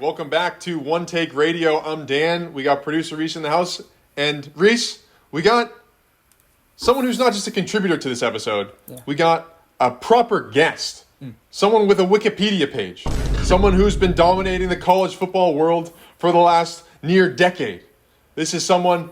Welcome back to OneTake Radio. I'm Dan. We got producer Reese in the house. And Reese, we got someone who's not just a contributor to this episode. Yeah. We got a proper guest. Someone with a Wikipedia page. Someone who's been dominating the college football world for the last near decade. This is someone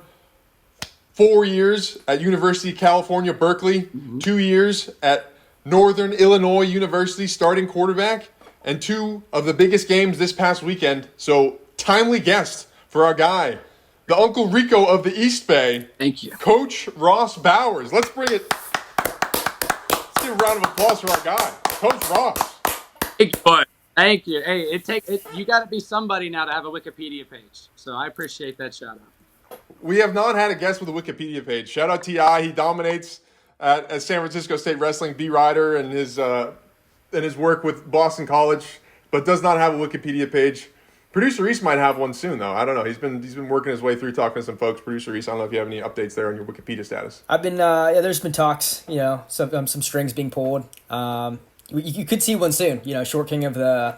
4 years at University of California, Berkeley, 2 years at Northern Illinois University starting quarterback, and two of the biggest games this past weekend. So, timely guest for our guy, the Uncle Rico of the East Bay. Thank you. Coach Ross Bowers. Let's give a round of applause for our guy, Coach Ross. Thank you. Hey, you got to be somebody now to have a Wikipedia page. So I appreciate that shout out. We have not had a guest with a Wikipedia page. Shout out T.I. He dominates at San Francisco State Wrestling, B. Rider, and his work with Boston College, but does not have a Wikipedia page. Producer Reese might have one soon, though. I don't know. He's been working his way through talking to some folks. Producer Reese, I don't know if you have any updates there on your Wikipedia status. I've been there's been talks, some strings being pulled. You could see one soon. Short King of the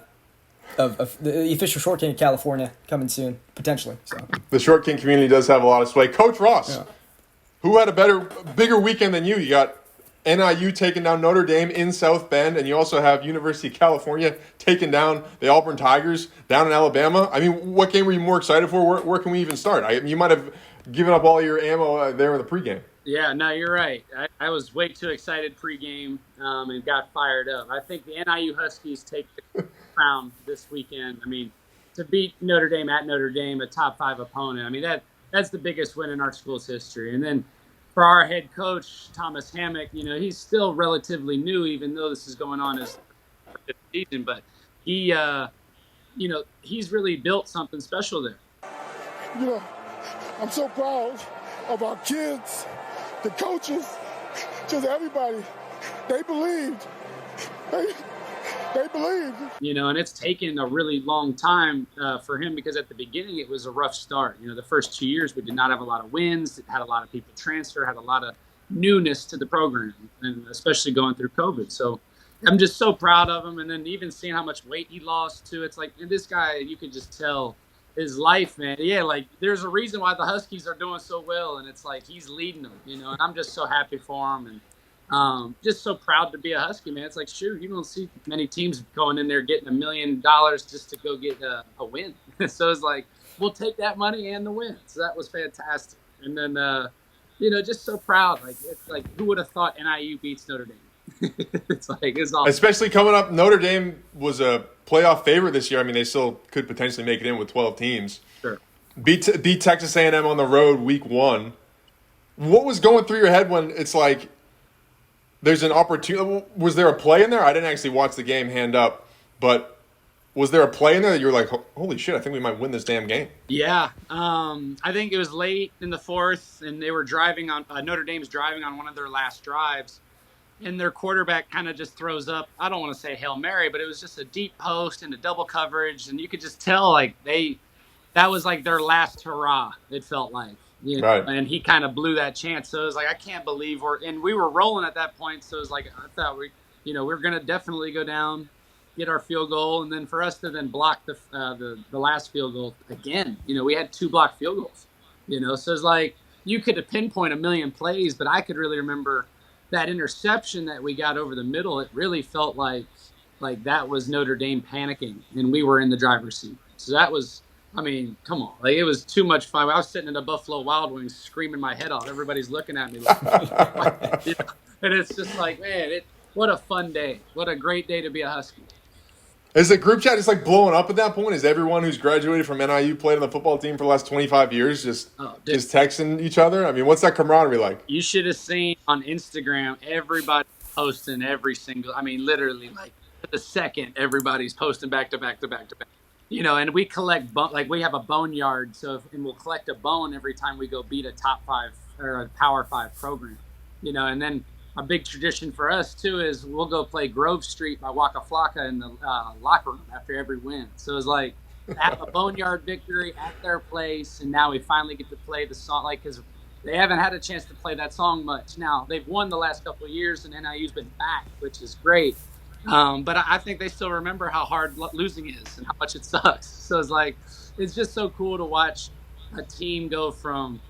official Short King of California coming soon, potentially. So the Short King community does have a lot of sway. Coach Ross, who had a bigger weekend than you? You got NIU taking down Notre Dame in South Bend, and you also have University of California taking down the Auburn Tigers down in Alabama. I mean, what game were you more excited for? Where can we even start? You might have given up all your ammo there in the pregame. Yeah, no, you're right. I was way too excited pregame and got fired up. I think the NIU Huskies take the crown this weekend. I mean, to beat Notre Dame at Notre Dame, a top 5 opponent, I mean, that's the biggest win in our school's history. And then for our head coach, Thomas Hammock, he's still relatively new, even though this is going on his fifth season. But he, he's really built something special there. I'm so proud of our kids, the coaches, just everybody. They believed. They believed. And it's taken a really long time for him because at the beginning it was a rough start. The first 2 years we did not have a lot of wins, had a lot of people transfer, had a lot of newness to the program, and especially going through COVID. So I'm just so proud of him. And then even seeing how much weight he lost too. It's like, and this guy, you could just tell his life, man. Yeah, like there's a reason why the Huskies are doing so well, and it's like he's leading them, and I'm just so happy for him, and just so proud to be a Husky, man. It's like, shoot, you don't see many teams going in there getting $1 million just to go get a win. So it's like, we'll take that money and the win. So that was fantastic. And then, just so proud. Like, it's like, who would have thought NIU beats Notre Dame? It's awesome. Especially coming up, Notre Dame was a playoff favorite this year. I mean, they still could potentially make it in with 12 teams. Sure. Beat Texas A&M on the road week 1. What was going through your head when it's like there's an opportunity? Was there a play in there? I didn't actually watch the game hand up, but was there a play in there that you were like, holy shit, I think we might win this damn game? Yeah. I think it was late in the fourth, and they were driving on Notre Dame's driving on one of their last drives. And their quarterback kind of just throws up, I don't want to say Hail Mary, but it was just a deep post and a double coverage. And you could just tell, like, that was like their last hurrah, it felt like. Right. And he kind of blew that chance. So it was like, I can't believe we were rolling at that point. So it was like, I thought we're going to definitely go down, get our field goal. And then for us to then block the last field goal again, we had 2 blocked field goals, so it's like, you could pinpoint a million plays, but I could really remember that interception that we got over the middle. It really felt like that was Notre Dame panicking, and we were in the driver's seat. So that was, I mean, come on. Like, it was too much fun. I was sitting in the Buffalo Wild Wings screaming my head off. Everybody's looking at me. Like, and it's just like, man, what a fun day. What a great day to be a Husky. Is the group chat just like blowing up at that point? Is everyone who's graduated from NIU played on the football team for the last 25 years just texting each other? I mean, what's that camaraderie like? You should have seen on Instagram, everybody posting every single, I mean, literally like the second, everybody's posting back to back to back to back. And we collect, we have a boneyard, and we'll collect a bone every time we go beat a top 5 or a Power 5 program, and then a big tradition for us too is we'll go play Grove Street by Waka Flocka in the locker room after every win. So it's like a boneyard victory at their place, and now we finally get to play the song, like, because they haven't had a chance to play that song much. Now they've won the last couple of years, and NIU's been back, which is great. But I think they still remember how hard losing is and how much it sucks. So it's like, it's just so cool to watch a team go from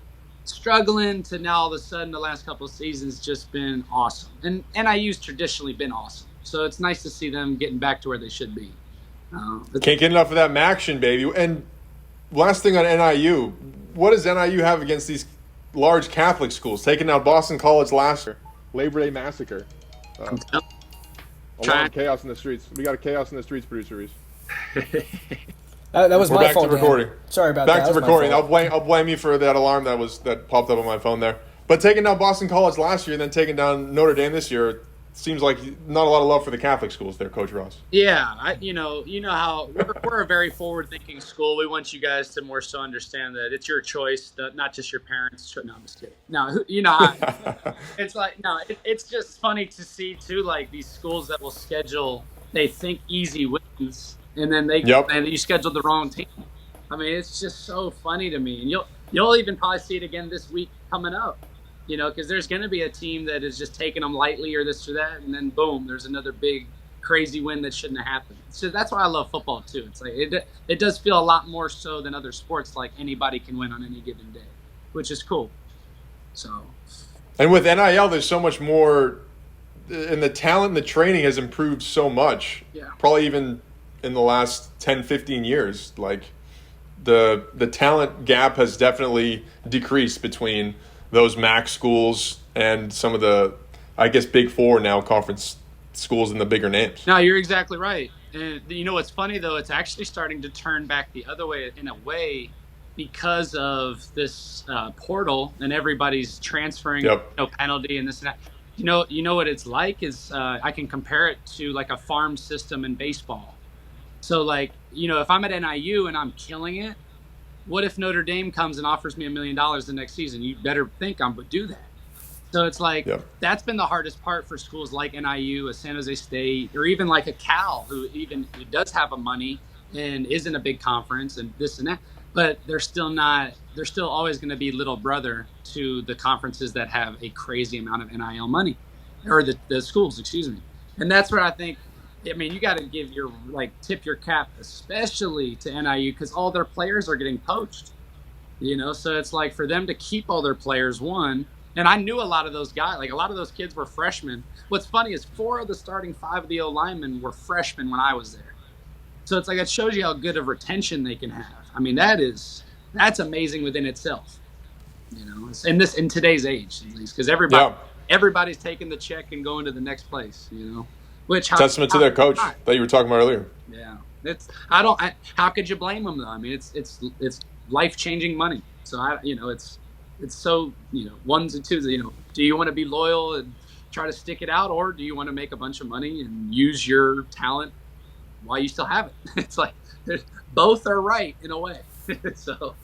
struggling to now all of a sudden the last couple of seasons just been awesome. And NIU's traditionally been awesome. So it's nice to see them getting back to where they should be. Can't get enough of that Maction, baby. And last thing on NIU, what does NIU have against these large Catholic schools? Taking out Boston College last year. Labor Day massacre. A lot of chaos in the streets. We got a chaos in the streets, producer Reese. That was We're my back fault. to recording. Dan. Sorry about back that. to recording. I'll blame you for that alarm that popped up on my phone there. But taking down Boston College last year and then taking down Notre Dame this year seems like not a lot of love for the Catholic schools there, Coach Ross. Yeah, you know how we're a very forward-thinking school. We want you guys to more so understand that it's your choice, not just your parents. No, I'm just kidding. No, it's like it's just funny to see too, like these schools that will schedule they think easy wins, and then and you scheduled the wrong team. I mean, it's just so funny to me, and you'll even probably see it again this week coming up. Because there's going to be a team that is just taking them lightly or this or that, and then boom, there's another big, crazy win that shouldn't have happened. So that's why I love football too. It's like it does feel a lot more so than other sports. Like anybody can win on any given day, which is cool. So, and with NIL, there's so much more, and the talent and the training has improved so much. Yeah. Probably even in the last 10, 15 years, like the talent gap has definitely decreased between those MAC schools and some of the, I guess, Big Four now conference schools and the bigger names. No, you're exactly right. And what's funny though, it's actually starting to turn back the other way in a way because of this portal and everybody's transferring, no penalty and this and that. You know what it's like is I can compare it to like a farm system in baseball. So like, if I'm at NIU and I'm killing it, what if Notre Dame comes and offers me $1 million the next season? You better think I'm going to do that. So it's like, that's been the hardest part for schools like NIU, a San Jose State, or even like a Cal, who does have a money and is in a big conference and this and that, but they're still always going to be little brother to the conferences that have a crazy amount of NIL money, or the schools, excuse me. And that's where I think, you got to tip your cap, especially to NIU, because all their players are getting poached, So it's like for them to keep all their players, one, and I knew a lot of those guys, like a lot of those kids were freshmen. What's funny is 4 of the starting 5 of the O linemen were freshmen when I was there. So it's like, it shows you how good of retention they can have. I mean, that's amazing within itself, in today's age, at least, because everybody's taking the check and going to the next place, Which testament to their coach that you were talking about earlier. Yeah, how could you blame them though? I mean, it's life-changing money. So it's so ones and twos. Do you want to be loyal and try to stick it out, or do you want to make a bunch of money and use your talent while you still have it? It's like both are right in a way. So,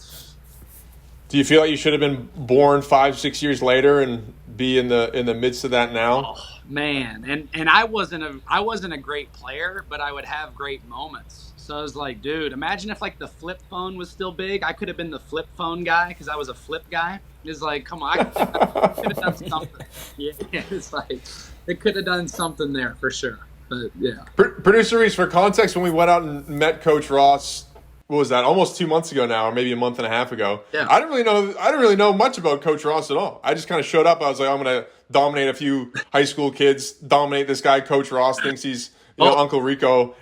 do you feel like you should have been born 5-6 years later and be in the midst of that now? Oh, man, and I wasn't a great player, but I would have great moments. So I was like, dude, imagine if like the flip phone was still big. I could have been the flip phone guy because I was a flip guy. It's like, come on, I could have done something. Yeah, it's like it could have done something there for sure. But yeah, Producer Reese, for context, when we went out and met Coach Ross, what was that? Almost 2 months ago now, or maybe a month and a half ago. Yeah. I didn't really know much about Coach Ross at all. I just kind of showed up. I was like, I'm going to dominate a few high school kids. Dominate this guy, Coach Ross, thinks he's Uncle Rico.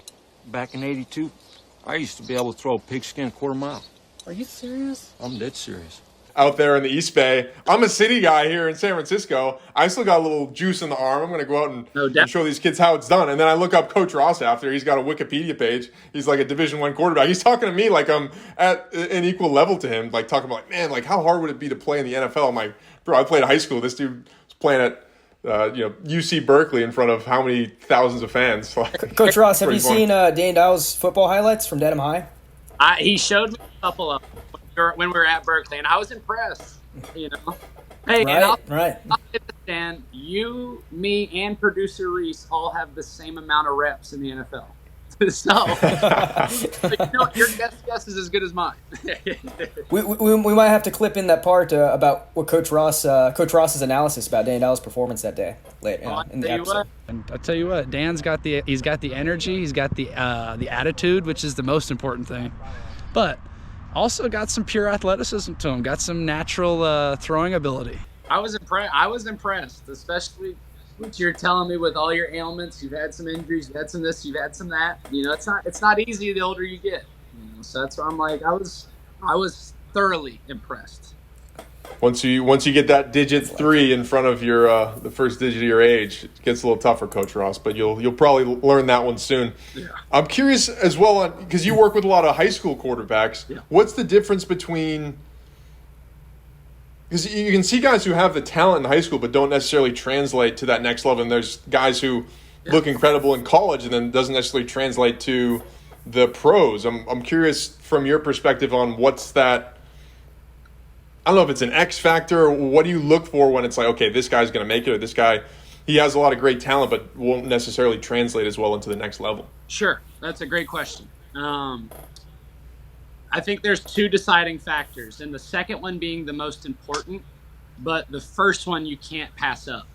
Back in '82, I used to be able to throw a pigskin 1/4 mile. Are you serious? I'm dead serious. Out there in the East Bay. I'm a city guy here in San Francisco. I still got a little juice in the arm. I'm going to go out and show these kids how it's done. And then I look up Coach Ross after. He's got a Wikipedia page. He's like a Division I quarterback. He's talking to me like I'm at an equal level to him, like talking about, like, man, like how hard would it be to play in the NFL? I'm like, bro, I played high school. This dude was playing at UC Berkeley in front of how many thousands of fans? Coach Ross, have you seen Dan Dowell's football highlights from Dedham High? He showed me a couple of them when we were at Berkeley, and I was impressed. Hey, right, and I'll understand. You, me, and producer Reese all have the same amount of reps in the NFL. So, your guess is as good as mine. we might have to clip in that part about what Coach's analysis about Daniel's performance that day later in the episode. And I'll tell you what, Dan's got the energy, he's got the attitude, which is the most important thing, but also got some pure athleticism to him, got some natural throwing ability. I was impressed, especially what you're telling me with all your ailments. You've had some injuries, you've had some this, you've had some that. It's not easy the older you get. So that's why I'm like, I was thoroughly impressed. Once you get that digit 3 in front of your the first digit of your age, it gets a little tougher, Coach Ross. But you'll probably learn that one soon. Yeah. I'm curious as well because you work with a lot of high school quarterbacks. Yeah. What's the difference between? Because you can see guys who have the talent in high school but don't necessarily translate to that next level, and there's guys who look incredible in college and then doesn't necessarily translate to the pros. I'm curious from your perspective on what's that. I don't know if it's an X factor or what do you look for when it's like, okay, this guy's going to make it, or this guy, he has a lot of great talent but won't necessarily translate as well into the next level? Sure, that's a great question. I think there's 2 deciding factors, and the second one being the most important, but the first one you can't pass up.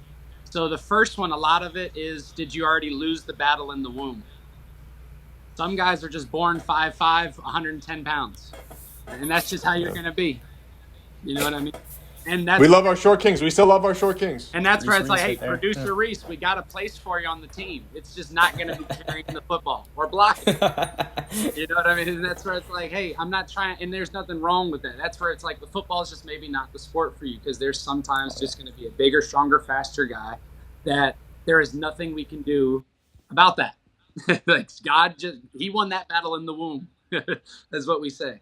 So the first one, a lot of it is, did you already lose the battle in the womb? Some guys are just born 5'5", 110 pounds, and that's just how you're going to be. You know what I mean? And we love our short kings. We still love our short kings. And that's where it's like, hey, producer Reese, we got a place for you on the team. It's just not going to be carrying the football or blocking. You know what I mean? And that's where it's like, hey, I'm not trying, and there's nothing wrong with that. That's where it's like the football is just maybe not the sport for you, because there's sometimes just going to be a bigger, stronger, faster guy that there is nothing we can do about that. Like God he won that battle in the womb. That's what we say.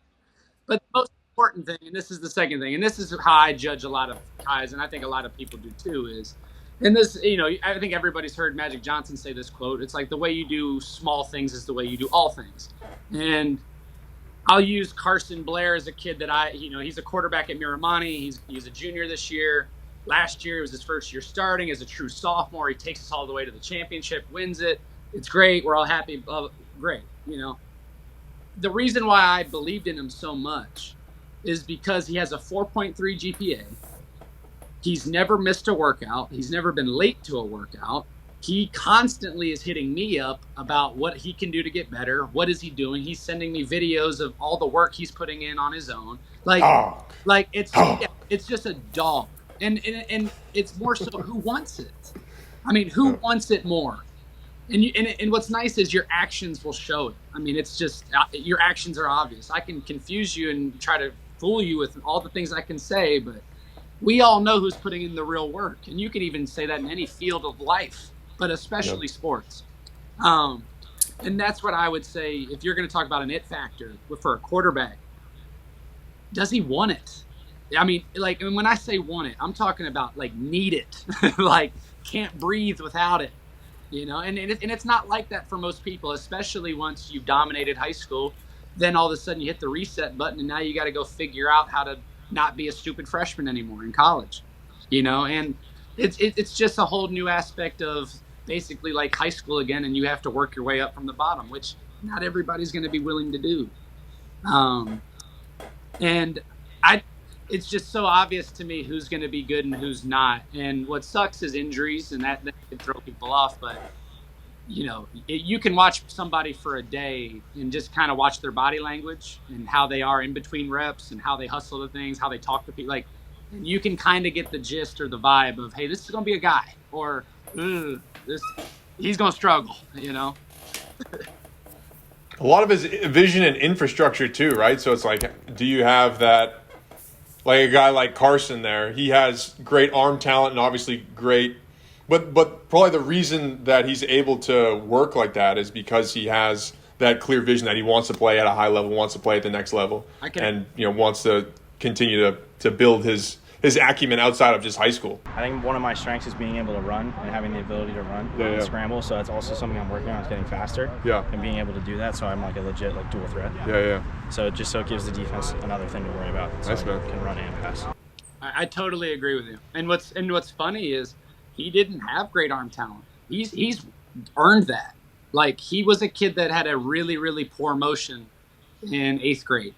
But the most important thing, and this is the second thing, and this is how I judge a lot of guys, and I think a lot of people do too, is, and this, I think everybody's heard Magic Johnson say this quote. It's like, the way you do small things is the way you do all things. And I'll use Carson Blair as a kid that he's a quarterback at Miramani. He's a junior this year. Last year it was his first year starting as a true sophomore. He takes us all the way to the championship, wins it. It's great. We're all happy. Great. The reason why I believed in him so much is because he has a 4.3 GPA. He's never missed a workout. He's never been late to a workout. He constantly is hitting me up about what he can do to get better. What is he doing? He's sending me videos of all the work he's putting in on his own. It's just a dog. And it's more so who wants it. I mean, who wants it more? And what's nice is your actions will show it. I mean, it's just your actions are obvious. I can confuse you and try to fool you with all the things I can say, but we all know who's putting in the real work. And you can even say that in any field of life, but especially sports. And that's what I would say, if you're going to talk about an it factor for a quarterback, does he want it? I mean, like, and when I say want it, I'm talking about like need it, like can't breathe without it. And it's not like that for most people, especially once you've dominated high school. Then all of a sudden you hit the reset button, and now you got to go figure out how to not be a stupid freshman anymore in college. And it's just a whole new aspect of basically like high school again, and you have to work your way up from the bottom, which not everybody's going to be willing to do. It's just so obvious to me who's going to be good and who's not. And what sucks is injuries, and that can throw people off. But, you can watch somebody for a day and just kind of watch their body language and how they are in between reps and how they hustle the things, how they talk to people. And you can kind of get the gist or the vibe of, hey, this is going to be a guy, or he's going to struggle, A lot of his vision and infrastructure too, right? So it's like, do you have that? Like a guy like Carson there, he has great arm talent and obviously great, but probably the reason that he's able to work like that is because he has that clear vision that he wants to play at a high level, wants to play at the next level, and wants to continue to build his acumen outside of just high school. I think one of my strengths is being able to run and having the ability to run and scramble. So that's also something I'm working on, is getting faster and being able to do that. So I'm like a legit dual threat. So it gives the defense another thing to worry about. So nice, man. Can run and pass. I totally agree with you. And what's funny is he didn't have great arm talent. He's earned that. Like, he was a kid that had a really, really poor motion in 8th grade.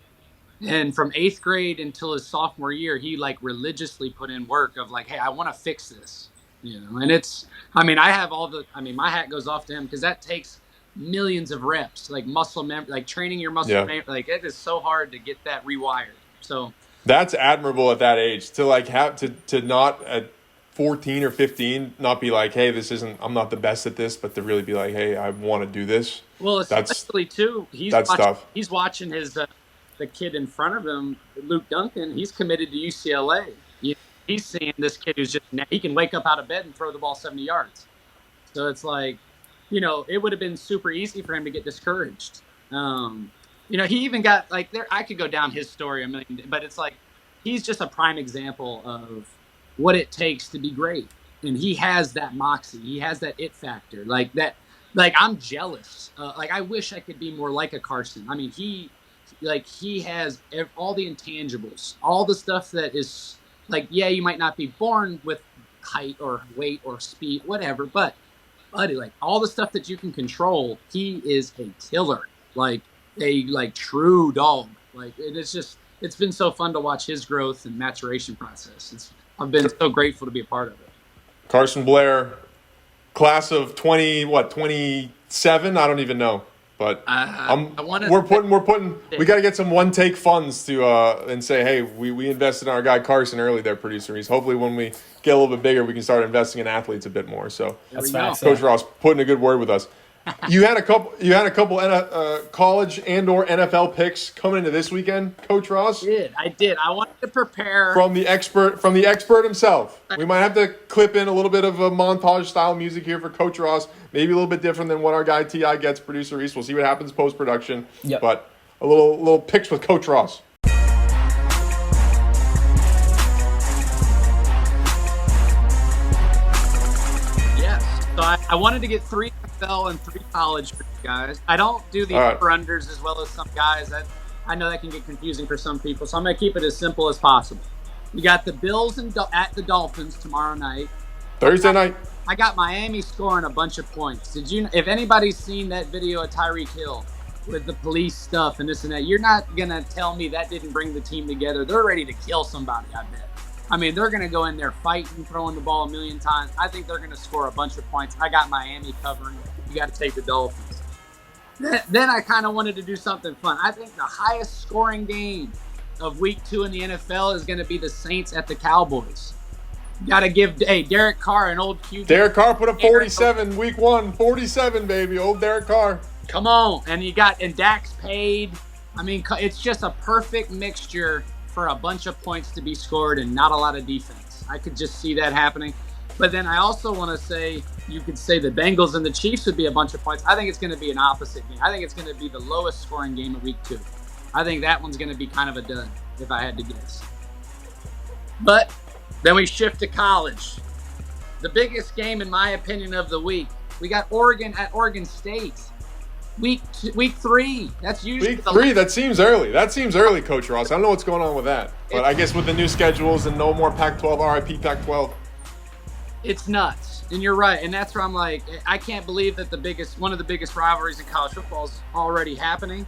And from 8th grade until his sophomore year, he like religiously put in work of like, hey, I want to fix this, and my hat goes off to him because that takes millions of reps, like like training your muscle memory. Like, it is so hard to get that rewired. So that's admirable at that age to like have to not at 14 or 15 not be like, hey, I'm not the best at this, but to really be like, hey, I want to do this. Well, especially too, he's watching his the kid in front of him, Luke Duncan. He's committed to UCLA. He's seeing this kid who's he can wake up out of bed and throw the ball 70 yards. So it's like, it would have been super easy for him to get discouraged. He even got like there. I could go down his story a million, but it's like he's just a prime example of what it takes to be great, and he has that moxie. He has that it factor, like that. Like, I'm jealous. Like, I wish I could be more like a Carson. I mean, he has all the intangibles, all the stuff that is like, yeah, you might not be born with height or weight or speed, whatever, but buddy, like all the stuff that you can control, he is a killer, like a true dog. Like, it's been so fun to watch his growth and maturation process. I've been so grateful to be a part of it. Carson Blair, class of 27. I don't even know, but we're putting. We got to get some OneTake funds to and say, hey, we invested in our guy Carson early there, producer. Hopefully when we get a little bit bigger, we can start investing in athletes a bit more. So that's facts, Coach Ross putting a good word with us. You had a couple college and/or NFL picks coming into this weekend, Coach Ross. I did. I wanted to prepare from the expert himself. We might have to clip in a little bit of a montage style music here for Coach Ross. Maybe a little bit different than what our guy Ti gets, producer Reese. We'll see what happens post production. Yep. But a little picks with Coach Ross. So I wanted to get 3 NFL and 3 college for you guys. I don't do the over-unders as well as some guys. I know that can get confusing for some people, so I'm going to keep it as simple as possible. You got the Bills at the Dolphins tomorrow night. Thursday night. I got Miami scoring a bunch of points. If anybody's seen that video of Tyreek Hill with the police stuff and this and that, you're not going to tell me that didn't bring the team together. They're ready to kill somebody, I bet. I mean, they're going to go in there fighting, throwing the ball a million times. I think they're going to score a bunch of points. I got Miami covering. You got to take the Dolphins. Then I kind of wanted to do something fun. I think the highest scoring game of week 2 in the NFL is going to be the Saints at the Cowboys. You got to give Derek Carr, an old QB. Derek Carr put up 47 week 1. 47, baby. Old Derek Carr. Come on. And Dak's paid. I mean, it's just a perfect mixture for a bunch of points to be scored and not a lot of defense. I could just see that happening. But then I also want to say, you could say the Bengals and the Chiefs would be a bunch of points. I think it's going to be an opposite game. I think it's going to be the lowest scoring game of week 2. I think that one's going to be kind of a dud, if I had to guess. But then we shift to college. The biggest game, in my opinion, of the week. We got Oregon at Oregon State. Week 3. That's usually week 3. That seems early. Coach Ross. I don't know what's going on with that, but I guess with the new schedules and no more Pac-12, RIP Pac-12. It's nuts, and you're right. And that's where I'm like, I can't believe that one of the biggest rivalries in college football is already happening.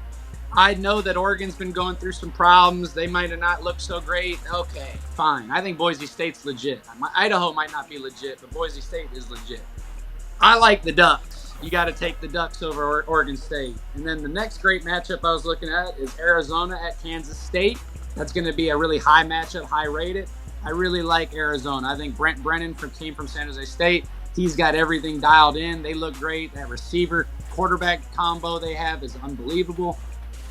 I know that Oregon's been going through some problems. They might have not looked so great. Okay, fine. I think Boise State's legit. Idaho might not be legit, but Boise State is legit. I like the Ducks. You got to take the Ducks over Oregon State. And then the next great matchup I was looking at is Arizona at Kansas State. That's going to be a really high matchup, high rated. I really like Arizona. I think Brent Brennan came from San Jose State. He's got everything dialed in. They look great. That receiver quarterback combo they have is unbelievable.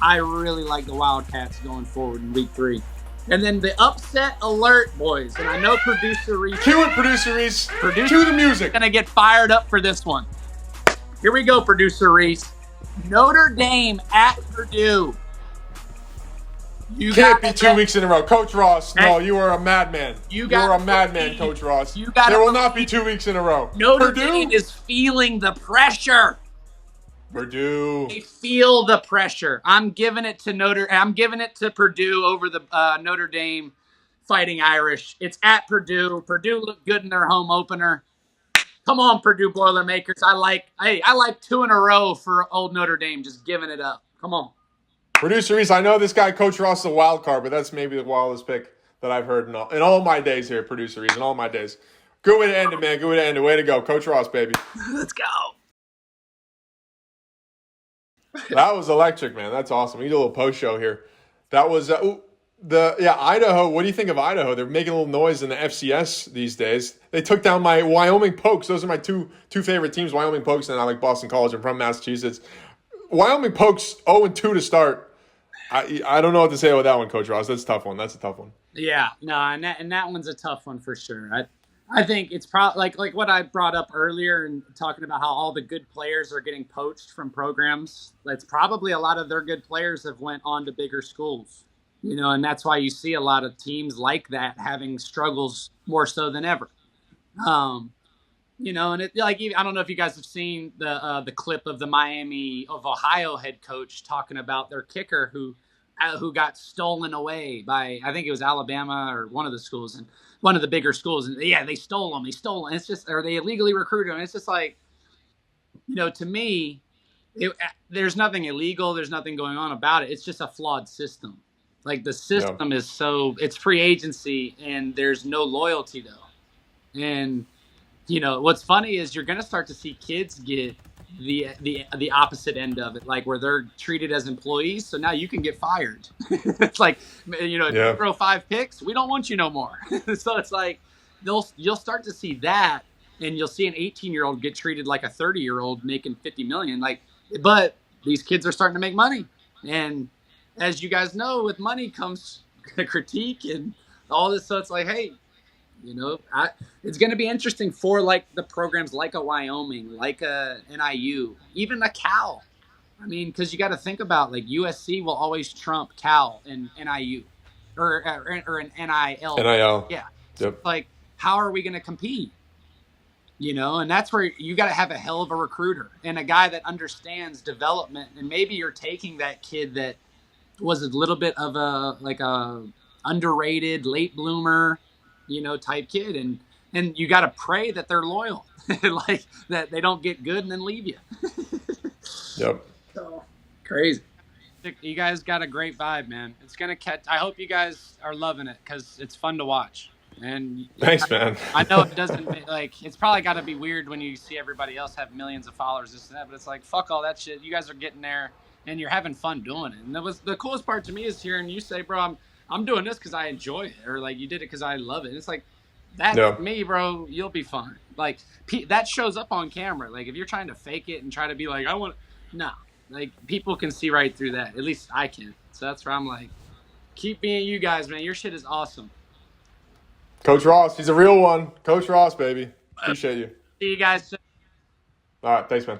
I really like the Wildcats going forward in week 3. And then the upset alert, boys. And I know producer Reese. Cue it, producer Reese. Cue the music. Going to get fired up for this one. Here we go, producer Reese. Notre Dame at Purdue. You can't be 2 weeks in a row. Coach Ross, no, you are a madman. You're a madman, Coach Ross. There will not be 2 weeks in a row. Notre Dame is feeling the pressure. Purdue. They feel the pressure. I'm giving it to Purdue over the Notre Dame Fighting Irish. It's at Purdue. Purdue looked good in their home opener. Come on, Purdue Boilermakers. I like 2 in a row for old Notre Dame, just giving it up. Come on. Producer Reese, I know this guy, Coach Ross, is a wild card, but that's maybe the wildest pick that I've heard in all my days here, Producer Reese, in all my days. Good way to end it, man. Good way to end it. Way to go. Coach Ross, baby. Let's go. That was electric, man. That's awesome. We did a little post show here. That was Idaho. What do you think of Idaho? They're making a little noise in the FCS these days. They took down my Wyoming Pokes. Those are my two favorite teams, Wyoming Pokes, and I like Boston College. I'm from Massachusetts. Wyoming Pokes 0-2 to start. I don't know what to say about that one, Coach Ross. That's a tough one. That's a tough one. Yeah, no, and that one's a tough one for sure. I think it's probably like what I brought up earlier and talking about how all the good players are getting poached from programs. It's probably a lot of their good players have went on to bigger schools, and that's why you see a lot of teams like that having struggles more so than ever. And it I don't know if you guys have seen the clip of the Miami of Ohio head coach talking about their kicker who got stolen away by, I think it was Alabama or one of the schools and one of the bigger schools. And yeah, they stole him. It's just, or they illegally recruited him. It's just like, to me, there's nothing illegal. There's nothing going on about it. It's just a flawed system. Like the system is it's free agency and there's no loyalty though. And, what's funny is you're going to start to see kids get the opposite end of it, like where they're treated as employees. So now you can get fired. It's like, if you throw 5 picks, we don't want you no more. So it's like you'll start to see that, and you'll see an 18-year-old get treated like a 30-year-old making $50 million. But these kids are starting to make money, and as you guys know, with money comes critique and all this. So it's like, hey, it's going to be interesting for like the programs like a Wyoming, like a NIU, even a Cal. I mean, because you got to think about like USC will always trump Cal and NIU or an NIL. NIL. Yeah. So like, how are we going to compete? And that's where you got to have a hell of a recruiter and a guy that understands development. And maybe you're taking that kid that was a little bit of a underrated late bloomer, type kid. And you got to pray that they're loyal, like that they don't get good and then leave you. Yep. So crazy. You guys got a great vibe, man. It's going to catch. I hope you guys are loving it because it's fun to watch. And thanks, man. I know it doesn't it's probably got to be weird when you see everybody else have millions of followers, this and that, but it's like, fuck all that shit. You guys are getting there and you're having fun doing it. And that was the coolest part to me is hearing you say, bro, I'm doing this because I enjoy it, or like you did it because I love it. And it's like that me, bro. You'll be fine. Like that shows up on camera. Like if you're trying to fake it and try to be like, like people can see right through that. At least I can. So that's where I'm like, keep being you guys, man. Your shit is awesome. Coach Ross, he's a real one. Coach Ross, baby. Appreciate you. See you guys soon. All right, thanks, man.